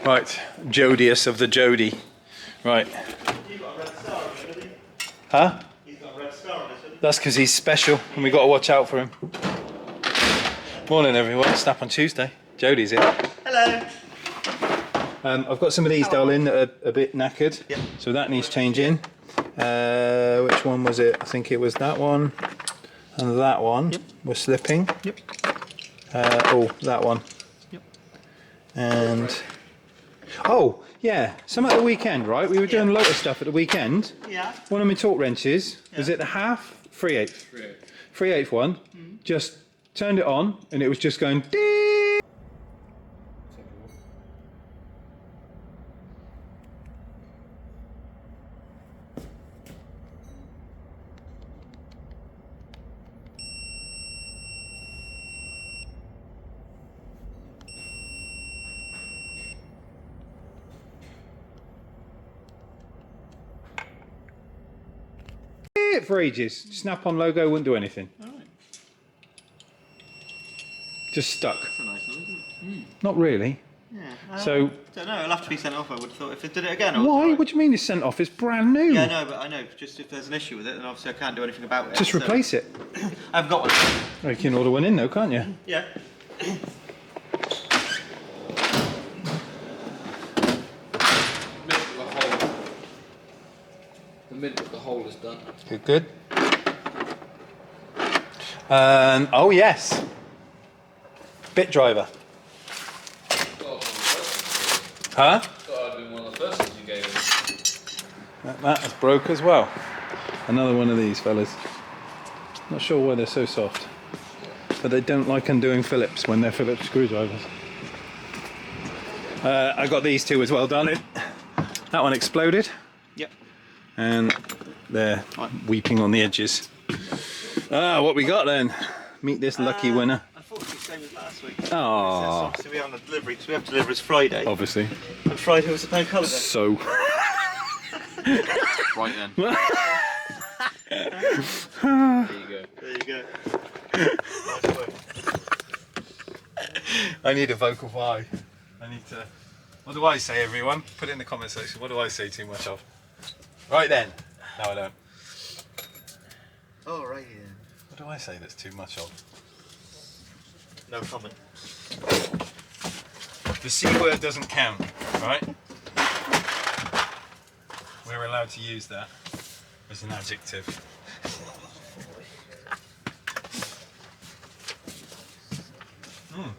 Right, Jodius of the Jody. Right. You've got a red star on it, haven't you? Huh? He's got a red star on it, hasn't he? That's because he's special and we got to watch out for him. Morning everyone, Snap on Tuesday. Jody's here. Hello. I've got some of these, darling, that are a bit knackered. Yep. So that needs changing. Which one was it? I think it was that one and that one. Yep. Were slipping. Yep. Oh, that one. Yep. And oh yeah, some at the weekend, right? We were doing a lot of stuff at the weekend. Yeah. One of my torque wrenches, was Yeah. it the half? 3/8. 3/8 one. Just turned it on and it was just going ding. For ages. Snap-on logo wouldn't do anything. Alright. Just stuck. That's a nice noise, isn't it? Not really. Yeah. So Don't know, it'll have to be sent off, I would have thought. If it did it again, I would why? What do you mean it's sent off? It's brand new. Yeah, I know, but I know. Just if there's an issue with it, then obviously I can't do anything about it. Just so- replace it. I've got one. Oh, you can order one in though, can't you? Yeah. The minute the hole is done. Good, good. Oh yes. Bit driver. Huh? Thought I'd been one of the first things you gave him. That is broke as well. Another one of these fellas. Not sure why they're so soft. But they don't like undoing Phillips when they're Phillips screwdrivers. I got these two as well, darling. That one exploded. Yep. And they're weeping on the edges. What we got then? Meet this lucky winner. Unfortunately, same as last week. Oh, Obviously, we are on the delivery, because we have deliveries Friday. obviously. And Friday was the bank holiday. So. Right then. There you go. There you go. Nice work. I need a vocal fry. I need to. What do I say, everyone? Put it in the comment section. What do I say too much of? Right then. No, I don't. Oh, right, yeah. What do I say that's too much of? No comment. The C word doesn't count, right? We're allowed to use that as an adjective.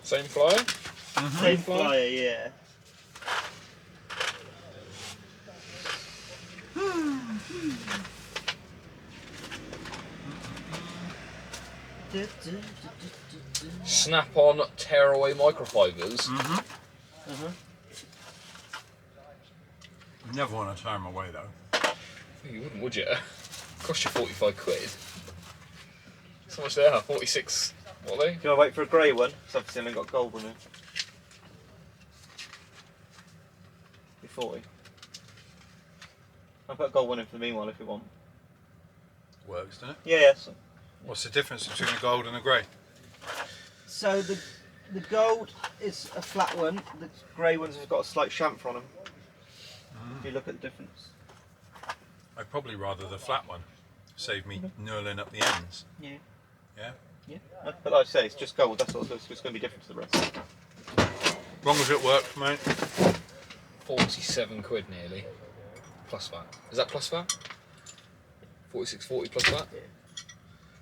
Same flyer? Same flyer, yeah. Snap-on tearaway microfibers. Never want to tear them away though. You wouldn't, would you? Cost you 45 quid. So much they are? 46. What are they? Do you want to wait for a grey one? Because obviously I've only got gold one in. Be 40. I'll put a gold one in for the meanwhile if you want. Works, doesn't it? Yeah, yes. What's the difference between a gold and a grey? So the gold is a flat one. The grey ones have got a slight chamfer on them. If you look at the difference. I'd probably rather the flat one. Save me knurling up the ends. Yeah. Yeah? Yeah. But like I say, it's just gold. That's all. So it's going to be different to the rest. As long as it works, mate. 47 quid nearly. Plus VAT. Is that plus VAT? 46.40 plus VAT? Yeah.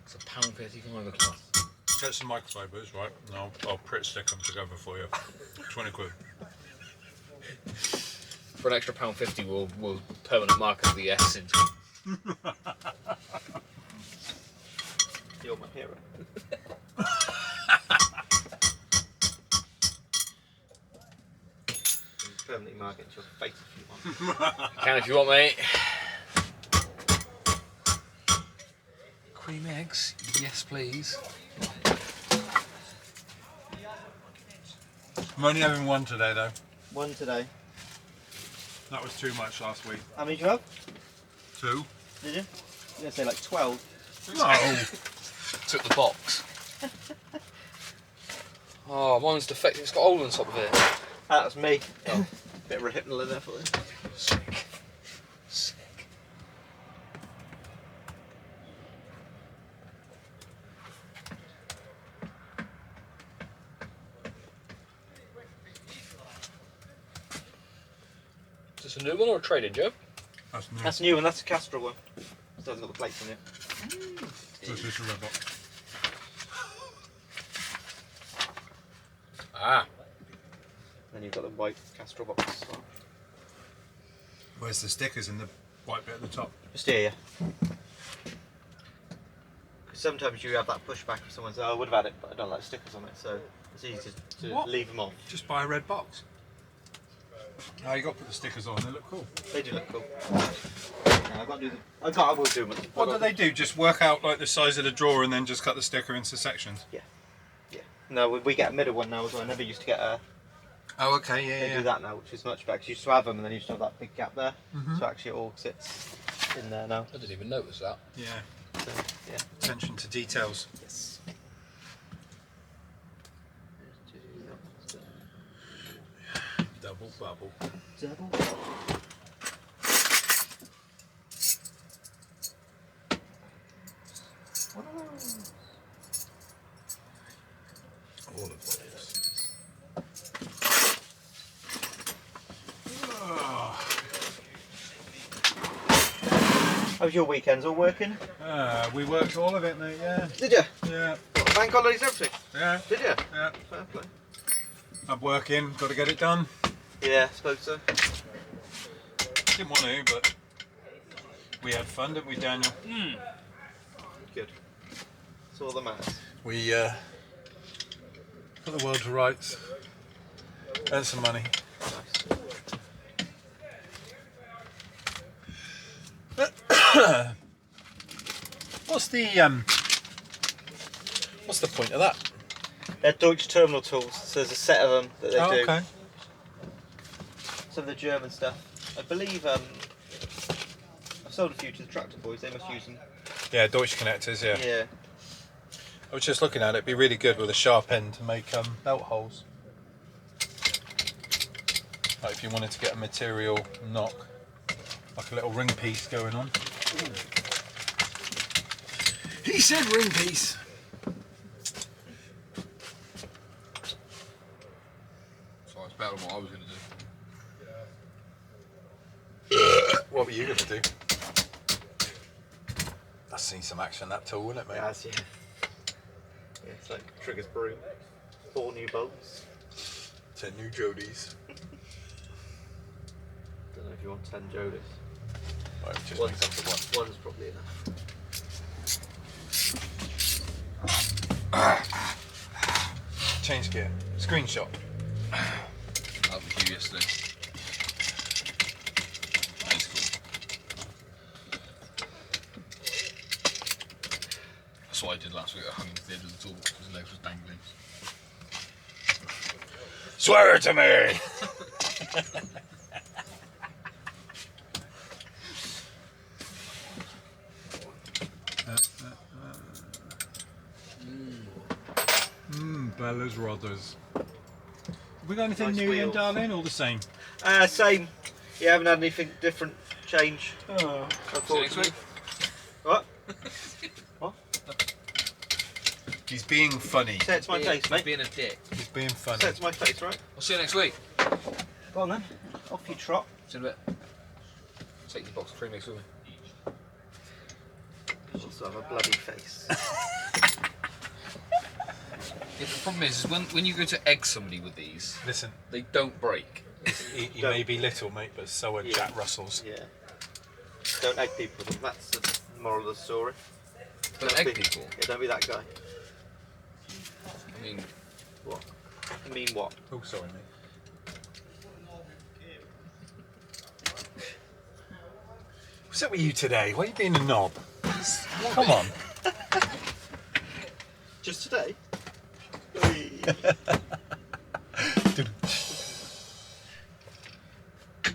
It's £1.55 a cloth. Get some microfibers, right? And I'll Pritt stick them together for you. 20 quid. For an extra £1.50, we'll permanent marker the S into it. You're my hero. Permanently mark it to your face if you want. You can if you want, mate. Cream eggs? Yes, please. I'm only having one today, though. One today. That was too much last week. How many did you have? 2. Did you? I'm going to say like 12. No. Took the box. Oh, mine's defective. It's got hole on top of it. That was me. Oh. Bit of rehypnol in there for you. Sick. Sick. Is this a new one or a trade-in, Joe? That's new. That's new, and that's a Castrol one. It hasn't got the plates on it. This is a red box. Ah. Then you've got the white Castrol box as well. Where's the stickers in the white bit at the top? Just here, yeah. Because sometimes you have that pushback if someone says, oh, I would have had it, but I don't like stickers on it, so it's easy to What? leave them on. Just buy a red box. Oh, you got to put the stickers on. They look cool. They do look cool. Yeah, I will do them. What do they do? Just work out like the size of the drawer and then just cut the sticker into sections? Yeah. Yeah. No, we get a middle one now as well. I never used to get a. Oh, okay, yeah, They do that now, which is much better. 'Cause you used to have them and then you used to have that big gap there. So actually it all sits in there now. I didn't even notice that. Yeah. So, yeah. Attention to details. Yes. Double bubble. Double. All of those. How's your weekends? All working? We worked all of it, mate, yeah. Did you? Yeah. What, bank holidays, everything? Yeah. Did you? Yeah. Fair play. I'm working, got to get it done. Yeah, I suppose so. Didn't want to, but we had fun, didn't we, Daniel? Good. That's all that matters. We put the world to rights, earned some money. Nice. What's the point of that? They're Deutsche terminal tools, so there's a set of them that they do. Okay. Some of the German stuff. I believe I've sold a few to the tractor boys, they must use them. Yeah, Deutsche connectors, yeah. Yeah. I was just looking at it, it'd be really good with a sharp end to make belt holes. Like if you wanted to get a material knock, like a little ring piece going on. Ooh. He said ring piece. So it's better than what I was going to do. What were you going to do? That's seen some action, that tool, wouldn't it, mate? It has, yeah. Yeah, it's like Trigger's broom. 4 new bolts. 10 new Jodies. Don't know if you want 10 Jodies. Right, just One's, mix up the one. one's probably enough. Change gear. Screenshot. That was you yesterday. That's cool. That's what I did last week. I hung to the end of the tool because his legs was dangling. Swear it to me! Bella's Rothers. Have we got anything Nice new in, wheels. darling? All the same? Same. You haven't had anything different change, Oh. See you next unfortunately. week. What? What? He's being funny. Say it to my face, mate. Being a dick. He's being funny. Say it to my face, right? I'll see you next week. Go on then. Off you trot. See you in a bit. Take your box of premix with me. You also have a bloody face. Yeah, the problem is when you go to egg somebody with these, Listen, they don't break. he may be little, mate, but so are Yeah. Jack Russells. Yeah. Don't egg people with them. That's the moral of the story. Don't egg people. Yeah, don't be that guy. I mean, What? I mean what? Oh, sorry, mate. What's up with you today? Why are you being a knob? Come on. Just today?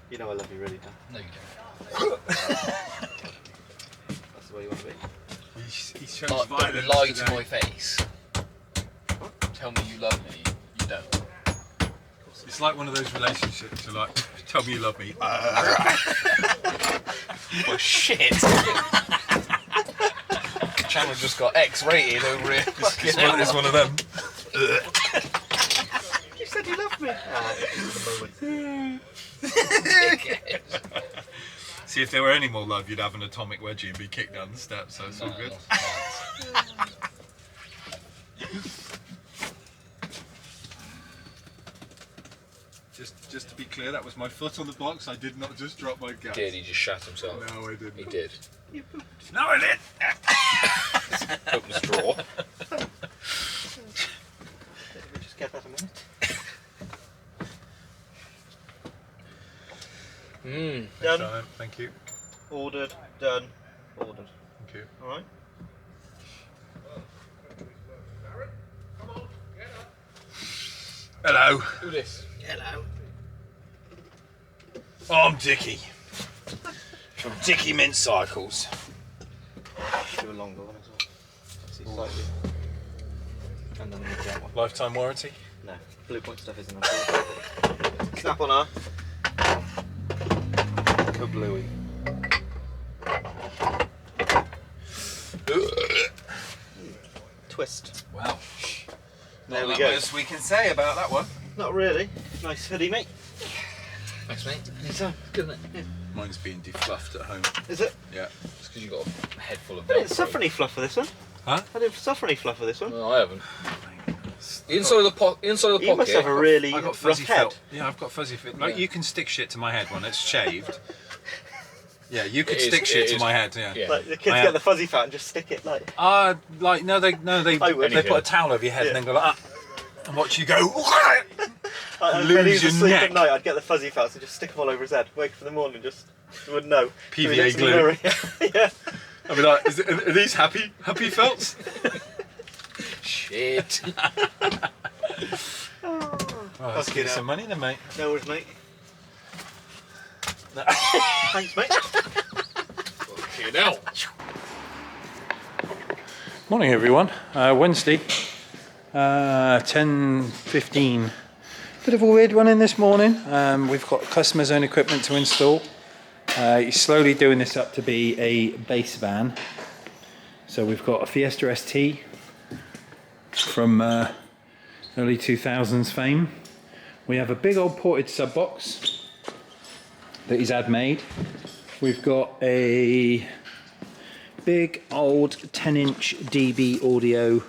You know I love you, really, Dan. no, you don't. That's the way you want to be. He shows Don't violence lie today. to my face. Tell me you love me. You don't. It's It's like one of those relationships. You're like, tell me you love me. Oh shit! Channel just got X-rated over here. It's one of them. You said you loved me. See, if there were any more love, you'd have an atomic wedgie and be kicked down the steps, so it's all good. Just to be clear, that was my foot on the box. I did not just drop my gas. Did he just shat himself? No, I didn't. He did. You pooped. No, I didn't. Open the straw. Let me just get that a minute. Done. Excellent, thank you. Ordered. Done. Ordered. Thank you. All right. Hello. Who this? Hello. Oh, I'm Dickie. From Dickie Mint Cycles. Do a longer one as well. See slightly. And then the medium one. Lifetime warranty? No, blue point stuff isn't on board. Snap on her. Go bluey. Twist. Wow. There we Not go. much we can say about that one. Not really. Nice hoodie, mate. Thanks, mate. Anytime. Good, isn't it? Mine's being defluffed at home. Is it? Yeah. It's because you got a head full of I didn't Velcro. suffer any fluff for this one. Huh? I didn't suffer any fluff for this one. No, I haven't. The inside of the pocket. You must have a really I got rough fuzzy head. felt. Yeah, I've got fuzzy felt. Like Yeah. you can stick shit to my head when it's shaved. Yeah, you could It stick is- shit it to is- my head. Yeah. yeah. Like the kids I get am- the fuzzy fat and just stick it like. Like no, they I would. they put a towel over your head Yeah. and then go like that, and watch you go. When Lose he was your asleep neck. at night, I'd get the fuzzy fats and just stick them all over his head. Wake up in the morning, just you wouldn't know. PVA So he looks in the glue. mirror. Yeah. I'd be like, are these happy felts? Shit. Oh, let's Fucking give you hell. some money then, mate. No worries, mate. Thanks, mate. Fucking hell. Morning, everyone. Wednesday, 10:15. Bit of a weird one in this morning. We've got customer's own equipment to install. He's slowly doing this up to be a bass van. So we've got a Fiesta ST from early 2000s fame. We have a big old ported sub box that he's had made. We've got a big old 10-inch DB audio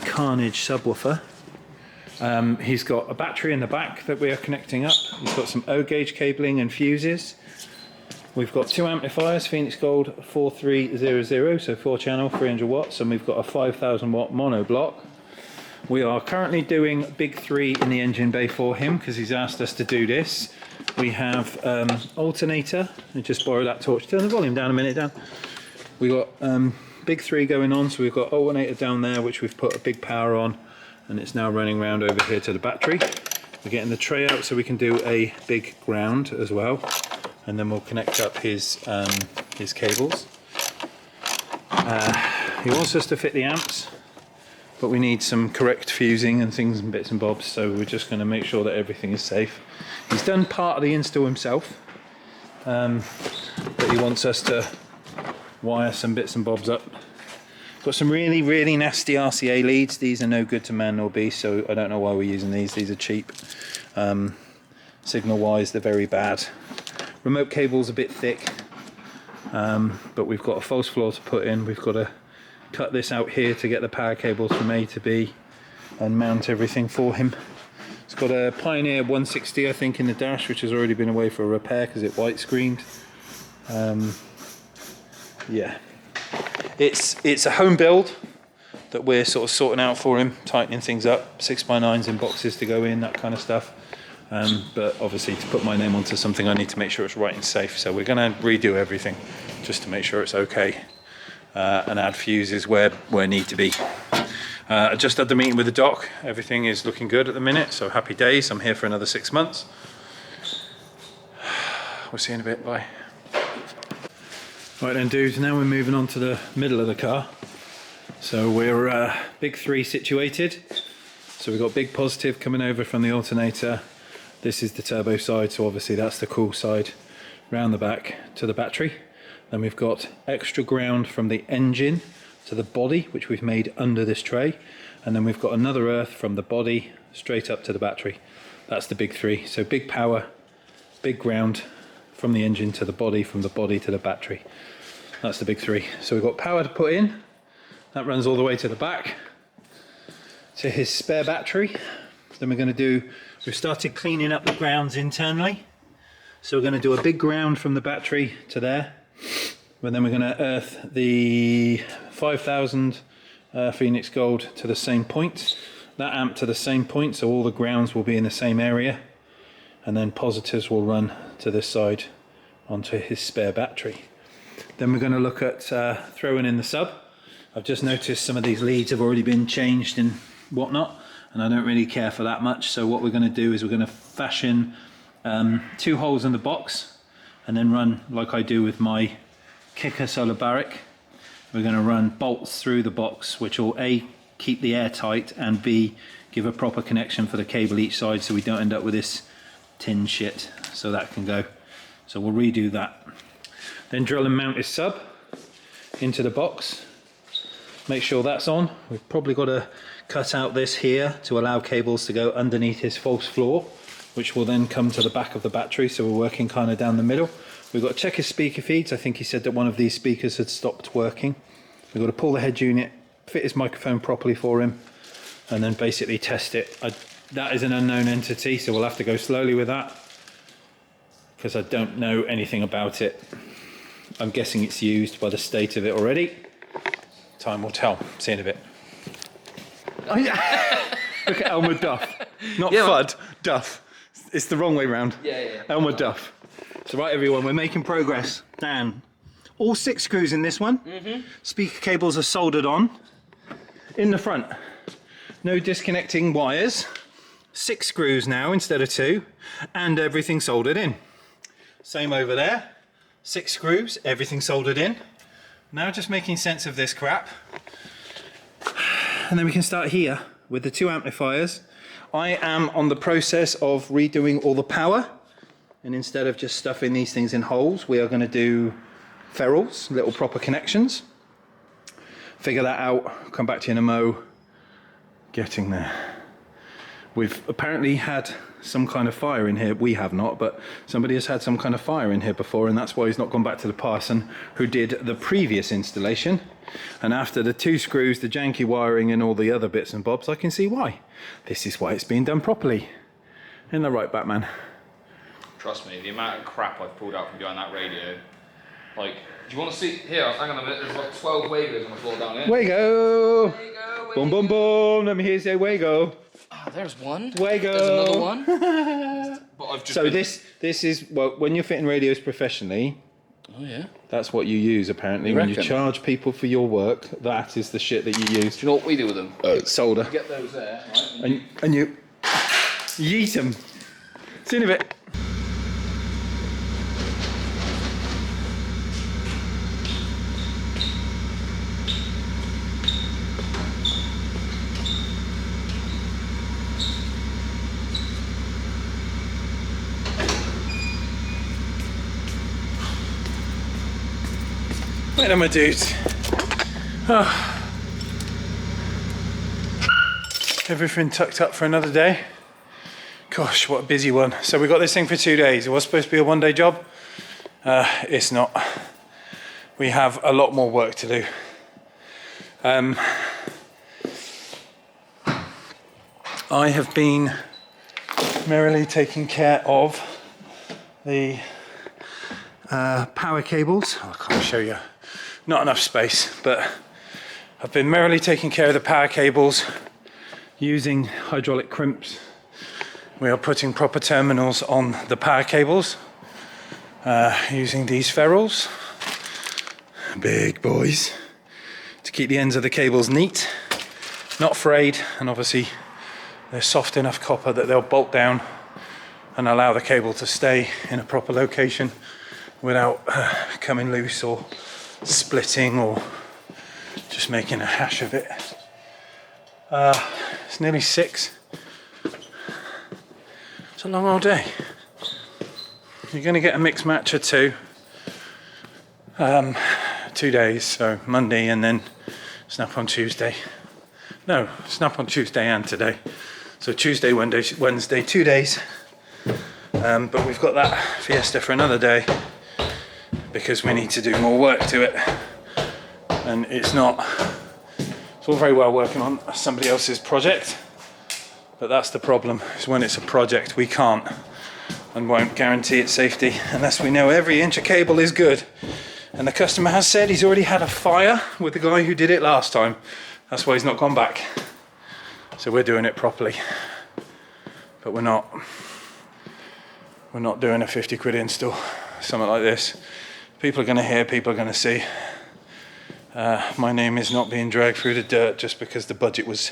Carnage subwoofer. He's got a battery in the back that we are connecting up. He's got some O-gauge cabling and fuses. We've got two amplifiers, Phoenix Gold 4300, so 4-channel, 300 watts, and we've got a 5000 watt mono block. We are currently doing big 3 in the engine bay for him because he's asked us to do this. We have alternator. I just borrow that torch. Turn the volume down a minute, Dan. We got big 3 going on, so we've got alternator down there which we've put a big power on, and it's now running around over here to the battery. We're getting the tray out so we can do a big ground as well, and then we'll connect up his cables. He wants us to fit the amps, but we need some correct fusing and things and bits and bobs, so we're just going to make sure that everything is safe. He's done part of the install himself, but he wants us to wire some bits and bobs up. Got some really, really nasty RCA leads. These are no good to man nor beast, so I don't know why we're using these. These are cheap. Signal wise, they're very bad. Remote cable's a bit thick, but we've got a false floor to put in. We've got to cut this out here to get the power cables from A to B and mount everything for him. It's got a Pioneer 160, I think, in the dash, which has already been away for a repair because it white screened. Yeah, it's a home build that we're sort of sorting out for him, tightening things up, 6x9s in boxes to go in, that kind of stuff. But obviously to put my name onto something I need to make sure it's right and safe, so we're going to redo everything just to make sure it's okay, and add fuses where need to be. I just had the meeting with the doc. Everything is looking good at the minute, so happy days. I'm here for another 6 months. We'll see you in a bit, bye. Right then dudes, now we're moving on to the middle of the car. So we're big 3 situated. So we've got big positive coming over from the alternator. This is the turbo side, so obviously that's the cool side, round the back to the battery. Then we've got extra ground from the engine to the body, which we've made under this tray. And then we've got another earth from the body straight up to the battery. That's the big three. So big power, big ground from the engine to the body, from the body to the battery. That's the big three. So we've got power to put in. That runs all the way to the back to his spare battery. Then we've started cleaning up the grounds internally. So we're going to do a big ground from the battery to there. And then we're going to earth the 5000 Phoenix Gold to the same point. That amp to the same point, so all the grounds will be in the same area. And then positives will run to this side onto his spare battery. Then we're going to look at throwing in the sub. I've just noticed some of these leads have already been changed and whatnot, and I don't really care for that much. So what we're going to do is we're going to fashion 2 holes in the box and then run, like I do with my Kicker Solar Barrack, we're going to run bolts through the box, which will A, keep the air tight, and B, give a proper connection for the cable each side so we don't end up with this tin shit. So that can go. So we'll redo that. Then drill and mount his sub into the box. Make sure that's on. We've probably got to cut out this here to allow cables to go underneath his false floor, which will then come to the back of the battery. So we're working kind of down the middle. We've got to check his speaker feeds. I think he said that one of these speakers had stopped working. We've got to pull the head unit, fit his microphone properly for him, and then basically test it. That is an unknown entity, so we'll have to go slowly with that because I don't know anything about it. I'm guessing it's used by the state of it already. Time will tell. See you in a bit. Oh, yeah. Look at Elmer Duff. Not Fudd, Duff. It's the wrong way round. Yeah. Elmer Duff. So right everyone, we're making progress. Dan, all 6 screws in this one. Speaker cables are soldered on. In the front, no disconnecting wires. 6 screws now instead of 2, and everything soldered in. Same over there. 6 screws, everything soldered in. Now just making sense of this crap. And then we can start here with the 2 amplifiers. I am on the process of redoing all the power. And instead of just stuffing these things in holes, we are going to do ferrules, little proper connections. Figure that out, come back to you in a mo. Getting there. We've apparently had some kind of fire in here. We have not, but somebody has had some kind of fire in here before, and that's why he's not gone back to the person who did the previous installation. And after the 2 screws, the janky wiring and all the other bits and bobs, I can see why. This is why it's been done properly. In the right, Batman. Trust me, the amount of crap I've pulled out from behind that radio. Like, do you want to see? Here, hang on a minute. There's like 12 Wagos on the floor down here. Wago! Wago. Boom, boom, boom. Let me hear you say Wago. Oh, there's one. Wago. There's another one. But I've just so this is, well, when you're fitting radios professionally, oh yeah, that's what you use apparently. When you charge people for your work, that is the shit that you use. do you know what we do with them? Solder. You get those there, right? And you yeet them. See you in a bit. Wait a minute, dudes. Oh. Everything tucked up for another day. Gosh, what a busy one. So we got this thing for 2 days. It was supposed to be a 1-day job. It's not. We have a lot more work to do. I have been merrily taking care of the power cables. Oh, I can't show you. Not enough space, but I've been merrily taking care of the power cables using hydraulic crimps. We are putting proper terminals on the power cables using these ferrules, big boys, to keep the ends of the cables neat, not frayed, and obviously they're soft enough copper that they'll bolt down and allow the cable to stay in a proper location without coming loose or splitting or just making a hash of it. It's nearly 6. It's a long old day. You're going to get a mixed match or 2. 2 days, so Monday and then snap on Tuesday. No, snap on Tuesday and today. So Tuesday, Wednesday, 2 days. But we've got that Fiesta for another day because we need to do more work to it. And it's all very well working on somebody else's project, but that's the problem, is when it's a project we can't and won't guarantee its safety unless we know every inch of cable is good. And the customer has said he's already had a fire with the guy who did it last time. That's why he's not gone back. So we're doing it properly. But we're not doing a 50 quid install, something like this. People are going to hear, people are going to see. My name is not being dragged through the dirt just because the budget was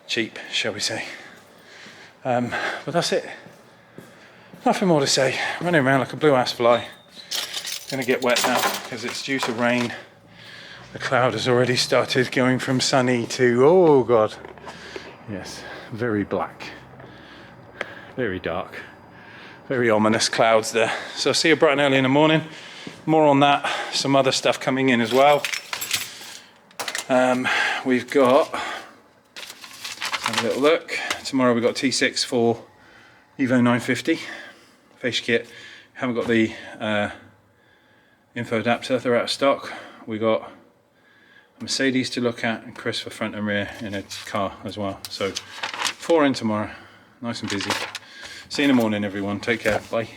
cheap, shall we say. But that's it. Nothing more to say. Running around like a blue ass fly. Going to get wet now because it's due to rain. The cloud has already started going from sunny to, oh god, yes, very black, very dark, very ominous clouds there. So I'll see you bright and early in the morning. More on that, some other stuff coming in as well. We've got, have a little look, tomorrow we've got T6 for Evo 950 face kit. Haven't got the info adapter, they're out of stock. We got Mercedes to look at and Chris for front and rear in a car as well. So 4 in tomorrow, nice and busy. See you in the morning everyone, take care, bye.